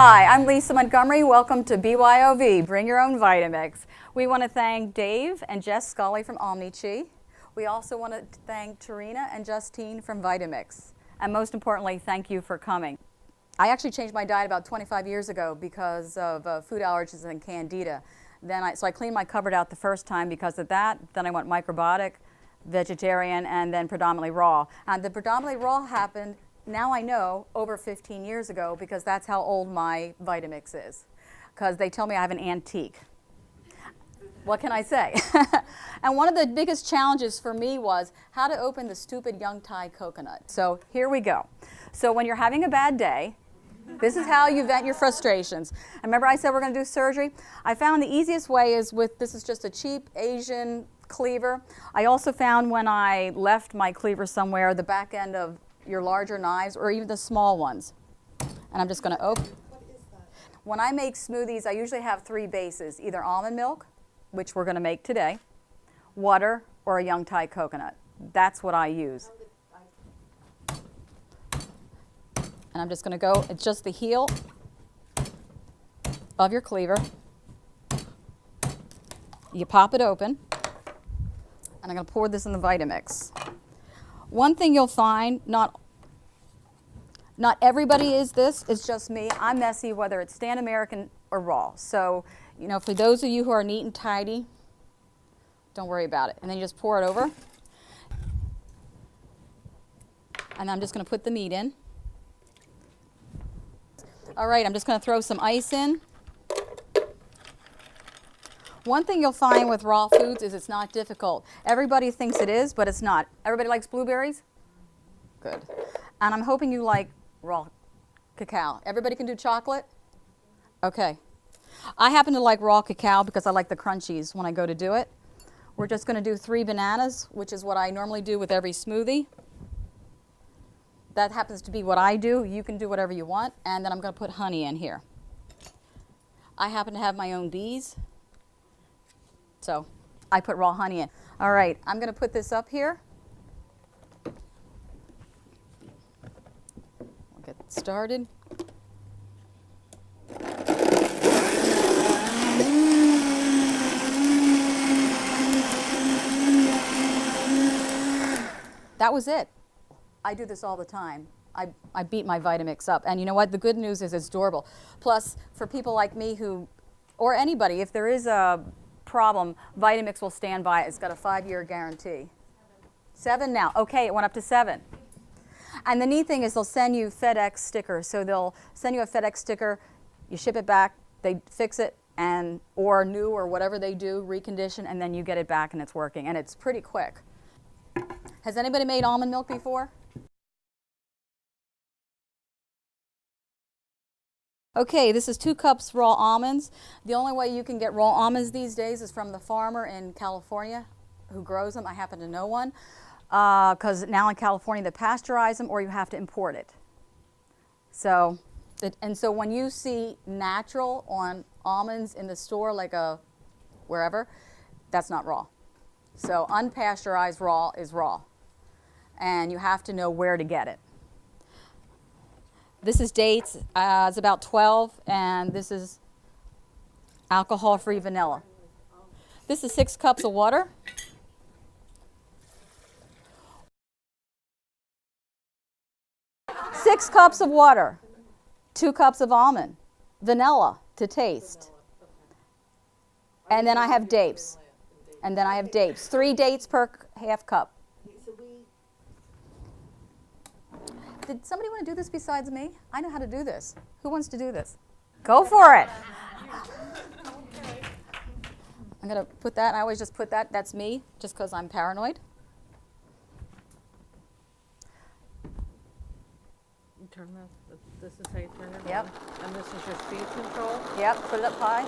Hi, I'm Lisa Montgomery. Welcome to BYOV, Bring Your Own Vitamix. We want to thank Dave and Jess Scully from OmniChi. We also want to thank Tarina and Justine from Vitamix. And most importantly, thank you for coming. I actually changed my diet about 25 years ago because of food allergies and candida. So I cleaned my cupboard out the first time because of that. Then I went microbiotic, vegetarian, and then predominantly raw. And the predominantly raw happened, now I know, over 15 years ago because that's how old my Vitamix is. Because they tell me I have an antique. What can I say? And one of the biggest challenges for me was how to open the stupid young Thai coconut. So here we go. So when you're having a bad day, this is how you vent your frustrations. And remember I said we're going to do surgery? I found the easiest way is with, this is just a cheap Asian cleaver. I also found when I left my cleaver somewhere, the back end of your larger knives or even the small ones. And I'm just going to open. What is that? When I make smoothies, I usually have three bases, either almond milk, which we're going to make today, water, or a young Thai coconut. That's what I use. And I'm just going to go, it's just the heel of your cleaver. You pop it open, and I'm going to pour this in the Vitamix. One thing you'll find, not everybody is this, it's just me. I'm messy whether it's stand American or raw. So, you know, for those of you who are neat and tidy, don't worry about it. And then you just pour it over. And I'm just going to put the meat in. All right, I'm just going to throw some ice in. One thing you'll find with raw foods is it's not difficult. Everybody thinks it is, but it's not. Everybody likes blueberries? Good. And I'm hoping you like raw cacao. Everybody can do chocolate? Okay. I happen to like raw cacao because I like the crunchies when I go to do it. We're just going to do 3 bananas, which is what I normally do with every smoothie. That happens to be what I do. You can do whatever you want. And then I'm going to put honey in here. I happen to have my own bees, so I put raw honey in. All right, I'm going to put this up here. We'll get started. That was it. I do this all the time. I beat my Vitamix up. And you know what? The good news is it's durable. Plus, for people like me who, or anybody, if there is a problem, Vitamix will stand by it. It's got a 5-year guarantee. 7 now. Okay, it went up to 7. And the neat thing is they'll send you FedEx stickers. So they'll send you a FedEx sticker, you ship it back, they fix it, and or new or whatever they do, recondition, and then you get it back and it's working. And it's pretty quick. Has anybody made almond milk before? Okay, this is 2 cups raw almonds. The only way you can get raw almonds these days is from the farmer in California who grows them. I happen to know one because now in California they pasteurize them or you have to import it. So, so when you see natural on almonds in the store, like wherever, that's not raw. So unpasteurized raw is raw. And you have to know where to get it. This is dates, it's about 12, and this is alcohol-free vanilla. This is 6 cups of water. Six cups of water, 2 cups of almond, vanilla to taste. And then I have dates. And then I have dates. 3 dates per half cup. Did somebody want to do this besides me? I know how to do this. Who wants to do this? Go for it. I'm going to put that, I always just put that, that's me, just because I'm paranoid. You turn this is how you turn it Yep. on. And this is your speed control? Yep, put it up high.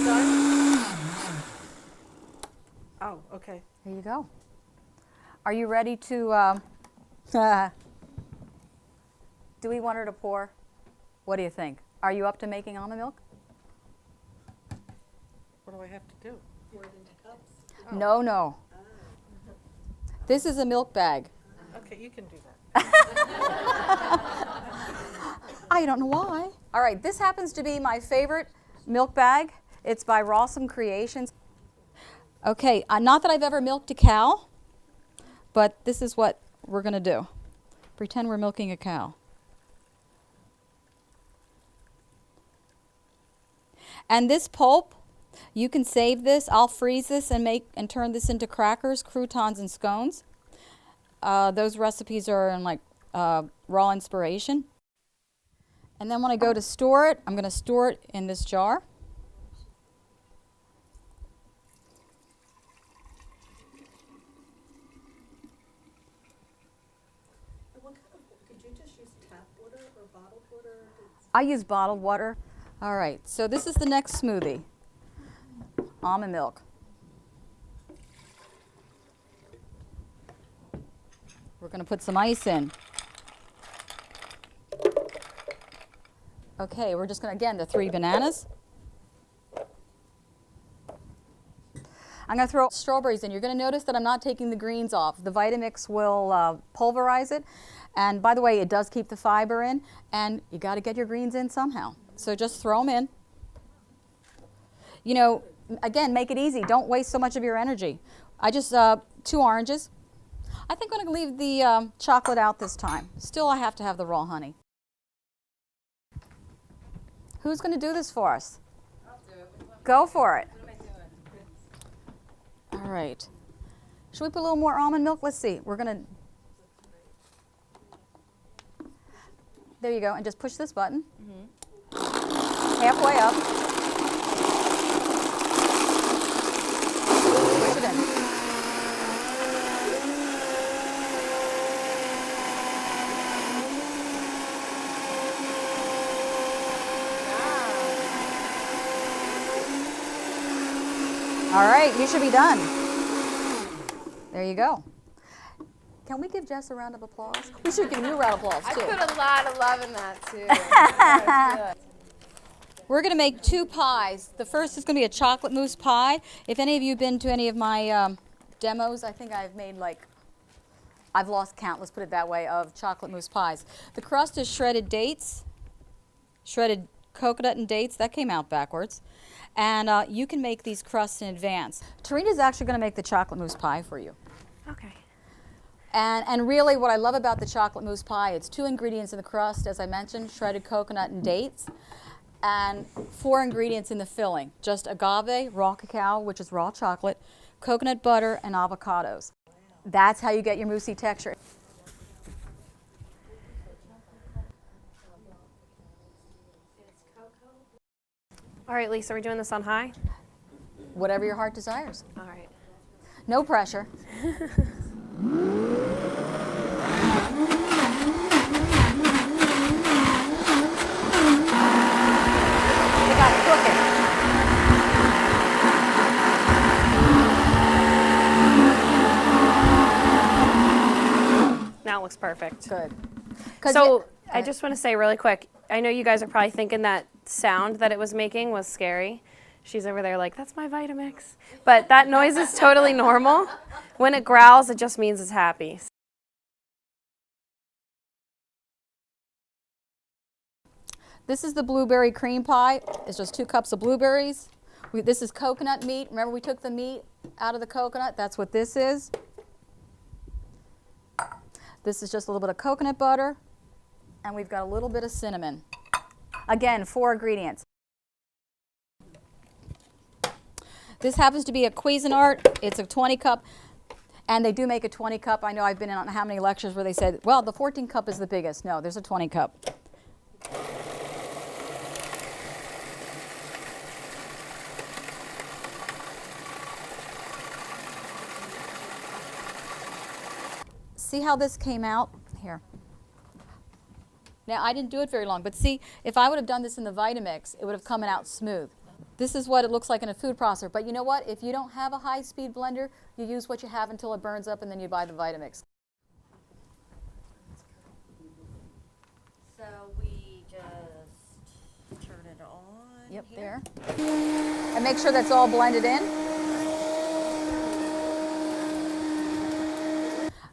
Done? Oh, okay. There you go. Are you ready to, do we want her to pour? What do you think? Are you up to making almond milk? What do I have to do? Pour it into cups. No, no. This is a milk bag. Okay, you can do that. I don't know why. All right, this happens to be my favorite milk bag. It's by Rawsome Creations. Okay, not that I've ever milked a cow, but this is what we're going to do. Pretend we're milking a cow. And this pulp, you can save this. I'll freeze this and turn this into crackers, croutons, and scones. Those recipes are in like Raw Inspiration. And then when I go to store it, I'm going to store it in this jar. What kind of, could you just use tap water or bottled water? I use bottled water. All right, so this is the next smoothie. Almond milk. We're going to put some ice in. Okay, we're just going to, again, the 3 bananas. I'm going to throw strawberries in. You're going to notice that I'm not taking the greens off. The Vitamix will pulverize it. And by the way, it does keep the fiber in. And you got to get your greens in somehow. So just throw them in. You know, again, make it easy. Don't waste so much of your energy. I just, 2 oranges. I think I'm going to leave the chocolate out this time. Still, I have to have the raw honey. Who's going to do this for us? I'll do it. Go for it. What am I doing? All right. Should we put a little more almond milk? Let's see. We're going to... There you go. And just push this button. Halfway up. Push it in. All right, you should be done. There you go. Can we give Jess a round of applause? We should give you a round of applause, I too. put a lot of love in that too. We're going to make 2 pies. The first is going to be a chocolate mousse pie. If any of you have been to any of my demos, I think I've made I've lost count, let's put it that way, of chocolate mousse pies. The crust is shredded dates, shredded coconut and dates. That came out backwards. And you can make these crusts in advance. Tarina's actually going to make the chocolate mousse pie for you. Okay. And really what I love about the chocolate mousse pie, it's 2 ingredients in the crust, as I mentioned, shredded coconut and dates, and 4 ingredients in the filling, just agave, raw cacao, which is raw chocolate, coconut butter, and avocados. That's how you get your moussey texture. All right, Lisa, are we doing this on high? Whatever your heart desires. All right. No pressure. You got to cook it. Now it looks perfect. Good. So I just want to say really quick, I know you guys are probably thinking that sound that it was making was scary. She's over there like, that's my Vitamix. But that noise is totally normal. When it growls, it just means it's happy. This is the blueberry cream pie. It's just 2 cups of blueberries. This is coconut meat. Remember we took the meat out of the coconut? That's what this is. This is just a little bit of coconut butter. And we've got a little bit of cinnamon. Again, 4 ingredients. This happens to be a Cuisinart. It's a 20 cup. And they do make a 20 cup. I know I've been on how many lectures where they said, well, the 14 cup is the biggest. No, there's a 20 cup. See how this came out? Here. Now, I didn't do it very long, but see, if I would have done this in the Vitamix, it would have come out smooth. This is what it looks like in a food processor. But you know what? If you don't have a high-speed blender, you use what you have until it burns up, and then you buy the Vitamix. So we just turn it on. Yep, there. And make sure that's all blended in.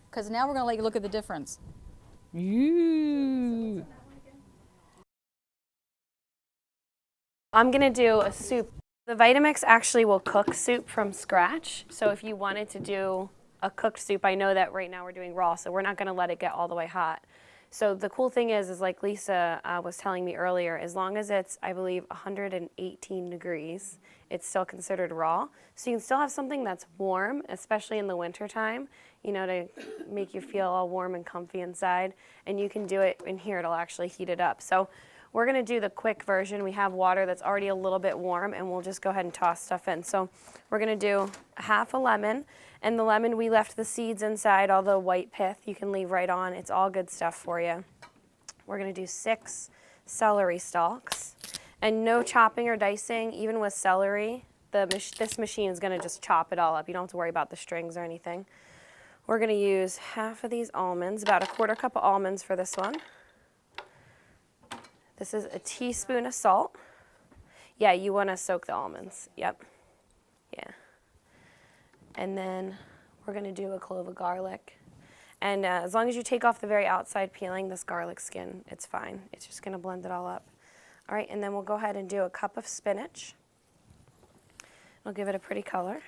Because now we're going to let you look at the difference. I'm gonna do a soup. The Vitamix actually will cook soup from scratch. So if you wanted to do a cooked soup, I know that right now we're doing raw, so we're not gonna let it get all the way hot. So the cool thing is like Lisa was telling me earlier, as long as it's, I believe, 118 degrees, it's still considered raw. So you can still have something that's warm, especially in the winter time, you know, to make you feel all warm and comfy inside. And you can do it in here, it'll actually heat it up. So we're gonna do the quick version. We have water that's already a little bit warm, and we'll just go ahead and toss stuff in. So we're gonna do half a lemon, and the lemon, we left the seeds inside, all the white pith you can leave right on. It's all good stuff for you. We're gonna do 6 celery stalks, and no chopping or dicing. Even with celery, this machine is gonna just chop it all up. You don't have to worry about the strings or anything. We're gonna use half of these almonds, about a 1/4 cup of almonds for this one. This is a teaspoon of salt. Yeah, you wanna soak the almonds, yep, yeah. And then we're gonna do a clove of garlic. And as long as you take off the very outside peeling, this garlic skin, it's fine. It's just gonna blend it all up. All right, and then we'll go ahead and do a cup of spinach. We'll give it a pretty color.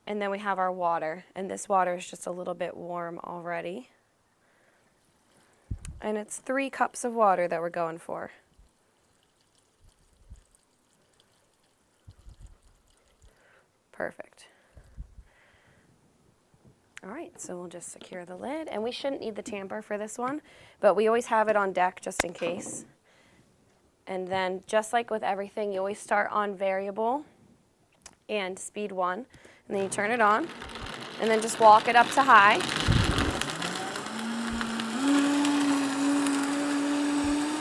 And then we have our water, and this water is just a little bit warm already. And it's 3 cups of water that we're going for. Perfect. All right, so we'll just secure the lid, and we shouldn't need the tamper for this one, but we always have it on deck just in case. And then just like with everything, you always start on variable and speed 1, and then you turn it on, and then just walk it up to high.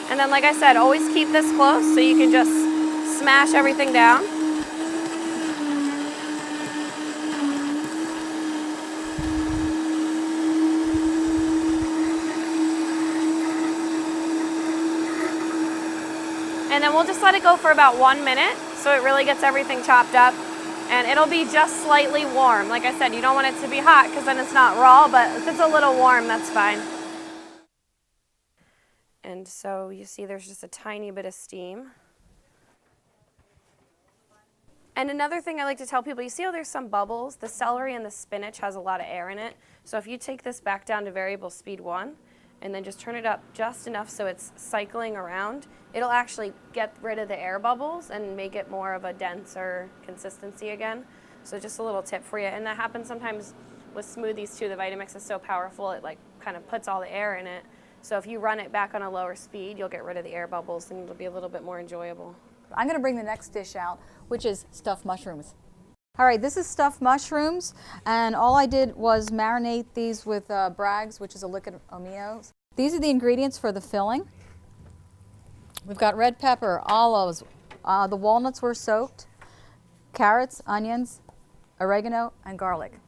And then, like I said, always keep this close so you can just smash everything down. And then we'll just let it go for about 1 minute so it really gets everything chopped up. And it'll be just slightly warm. Like I said, you don't want it to be hot because then it's not raw, but if it's a little warm, that's fine. And so you see there's just a tiny bit of steam. And another thing I like to tell people, you see how there's some bubbles? The celery and the spinach has a lot of air in it. So if you take this back down to variable speed 1, and then just turn it up just enough so it's cycling around, it'll actually get rid of the air bubbles and make it more of a denser consistency again. So just a little tip for you. And that happens sometimes with smoothies too. The Vitamix is so powerful, it like kind of puts all the air in it. So if you run it back on a lower speed, you'll get rid of the air bubbles and it'll be a little bit more enjoyable. I'm going to bring the next dish out, which is stuffed mushrooms. All right, this is stuffed mushrooms, and all I did was marinate these with Bragg's, which is a liquid aminos. These are the ingredients for the filling. We've got red pepper, olives, the walnuts were soaked, carrots, onions, oregano, and garlic.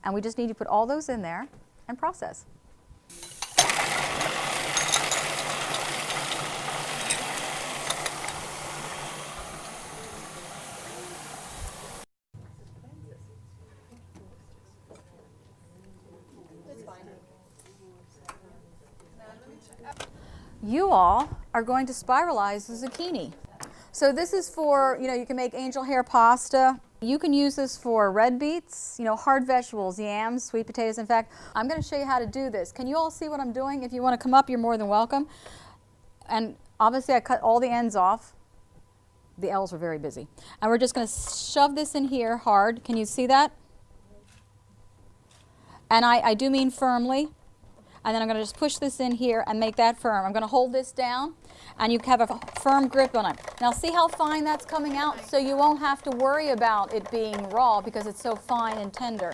And we just need to put all those in there and process. You all are going to spiralize the zucchini. So this is for, you can make angel hair pasta. You can use this for red beets, hard vegetables, yams, sweet potatoes. In fact, I'm going to show you how to do this. Can you all see what I'm doing? If you want to come up, you're more than welcome. And obviously I cut all the ends off. The L's were very busy. And we're just going to shove this in here hard. Can you see that? And I do mean firmly. And then I'm going to just push this in here and make that firm. I'm going to hold this down, and you have a firm grip on it. Now see how fine that's coming out? So you won't have to worry about it being raw because it's so fine and tender.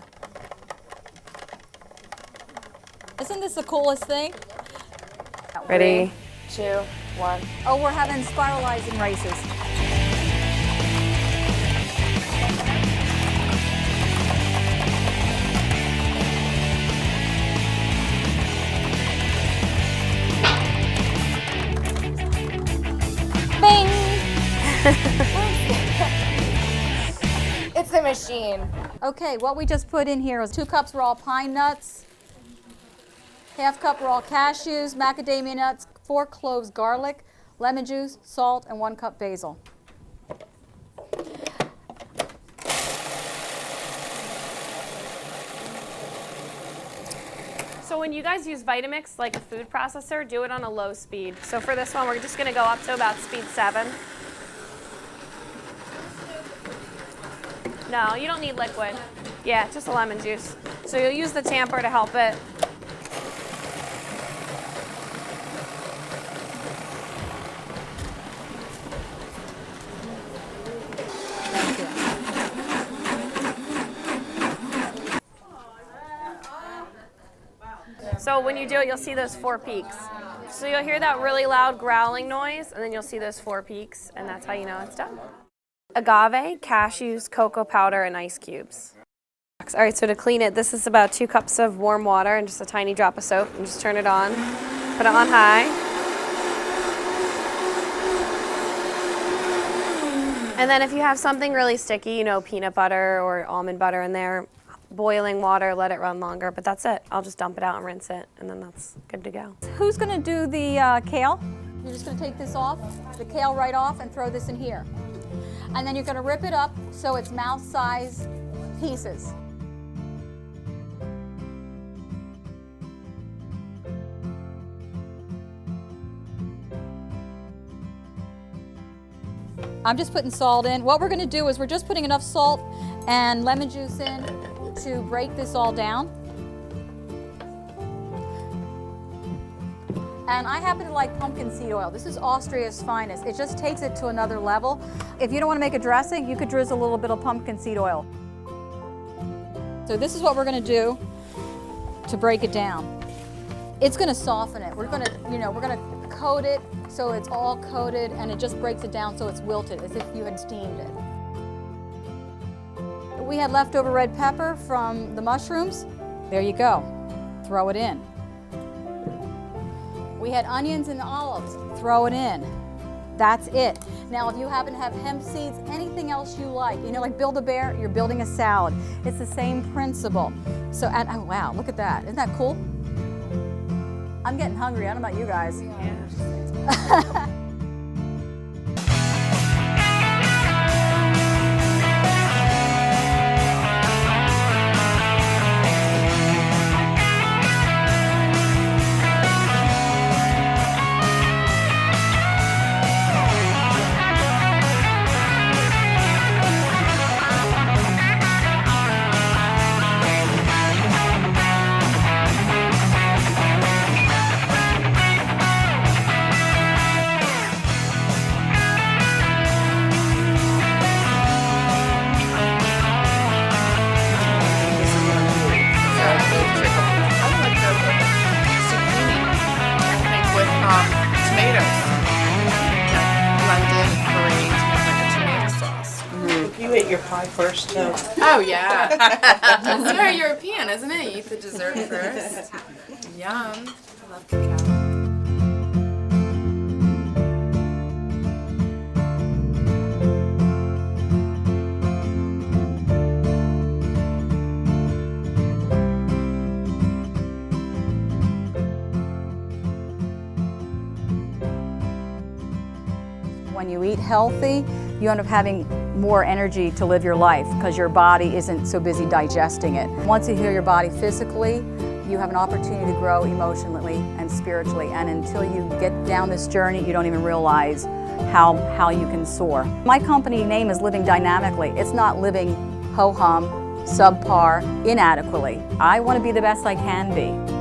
Isn't this the coolest thing? Ready, 2, 1. Oh, we're having spiralizing races. Bing! It's the machine. Okay, what we just put in here is 2 cups raw pine nuts, ½ cup raw cashews, macadamia nuts, 4 cloves garlic, lemon juice, salt, and 1 cup basil. So when you guys use Vitamix like a food processor, do it on a low speed. So for this one, we're just gonna go up to about speed 7. No, you don't need liquid. Yeah, just a lemon juice. So you'll use the tamper to help it. So when you do it, you'll see those 4 peaks. So you'll hear that really loud growling noise, and then you'll see those 4 peaks, and that's how you know it's done. Agave, cashews, cocoa powder, and ice cubes. All right, so to clean it, this is about 2 cups of warm water and just a tiny drop of soap, and just turn it on. Put it on high. And then if you have something really sticky, you know, peanut butter or almond butter in there, boiling water, let it run longer, but that's it. I'll just dump it out and rinse it, and then that's good to go. Who's going to do the kale? You're just going to take this off, the kale right off, and throw this in here. And then you're going to rip it up so it's mouth-sized pieces. I'm just putting salt in. What we're going to do is we're just putting enough salt and lemon juice in to break this all down. And I happen to like pumpkin seed oil. This is Austria's finest. It just takes it to another level. If you don't want to make a dressing, you could drizzle a little bit of pumpkin seed oil. So this is what we're going to do to break it down. It's going to soften it. We're going to, we're going to coat it so it's all coated, and it just breaks it down so it's wilted, as if you had steamed it. We had leftover red pepper from the mushrooms. There you go. Throw it in. We had onions and olives. Throw it in. That's it. Now, if you happen to have hemp seeds, anything else you like, like Build-A-Bear, you're building a salad. It's the same principle. So, oh wow, look at that. Isn't that cool? I'm getting hungry. I don't know about you guys. Yeah. You ate your pie first, though. Oh, yeah. It's very European, isn't it? You eat the dessert first. Yum. I love cacao. When you eat healthy, you end up having more energy to live your life because your body isn't so busy digesting it. Once you heal your body physically, you have an opportunity to grow emotionally and spiritually. And until you get down this journey, you don't even realize how you can soar. My company name is Living Dynamically. It's not living ho-hum, subpar, inadequately. I want to be the best I can be.